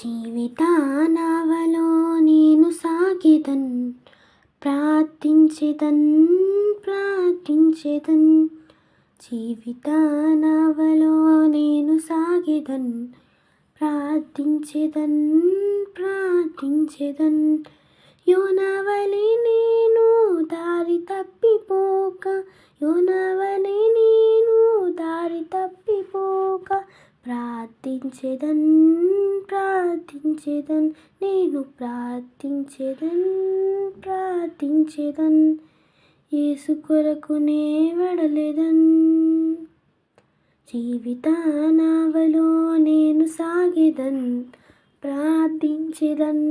జీవితానావలో నేను సాగెదన్, ప్రార్థించెదన్ ప్రార్థించెదన్. జీవితానావలో నేను సాగెదన్, ప్రార్థించెదన్ ప్రార్థించెదన్. యోనావలె నేను దారి తప్పిపోక, యోనావలె నేను దారి తప్పిపోక, ప్రార్థించెదన్ ప్రార్థించెదన్. నేను ప్రార్థించెదన్ ప్రార్థించెదన్. యేసు కొరకు నే వెడలెదన్. జీవితానావలో నేను సాగెదన్, ప్రార్థించెదన్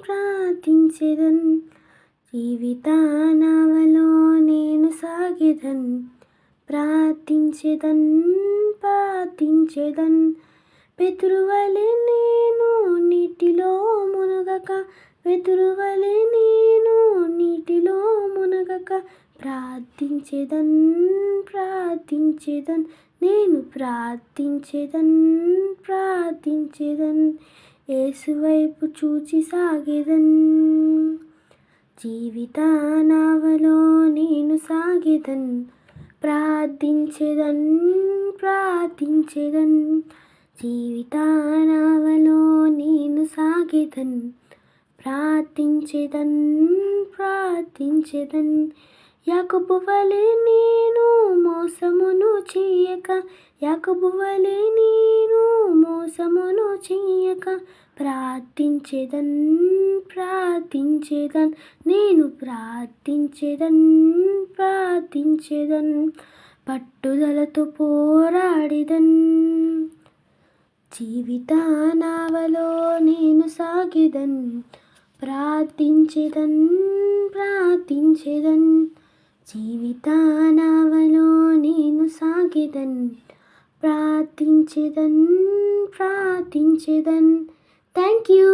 ప్రార్థించెదన్. జీవితానావలో నేను సాగెదన్, ప్రార్థించెదన్ ప్రార్థించెదన్. పేతురువలె నేను నీటిలో మునగక, పేతురువలె నేను నీటిలో మునగక, ప్రార్థించెదన్ ప్రార్థించెదన్. నేను ప్రార్థించెదన్ ప్రార్థించెదన్. యేసు వైపు చూచి సాగెదన్. జీవితానావలో నేను సాగెదన్, ప్రార్థించెదన్ ప్రార్థించెదన్. జీవితానావలో నేను సాగెదన్, ప్రార్థించెదన్ ప్రార్థించెదన్. యాకోబు వలె నేను మోసమును చెయ్యక, యాకోబు వలె నేను మోసమును చెయ్యక, ప్రార్థించెదన్ ప్రార్థించెదన్. నేను ప్రార్థించెదన్ ప్రార్థించెదన్. పట్టుదలతో పోరాడెదన్. జీవితానావలో నేను సాగెదన్, ప్రార్థించెదన్ ప్రార్థించెదన్. జీవితానావలో నేను సాగెదన్, ప్రార్థించెదన్ ప్రార్థించెదన్. Thank you.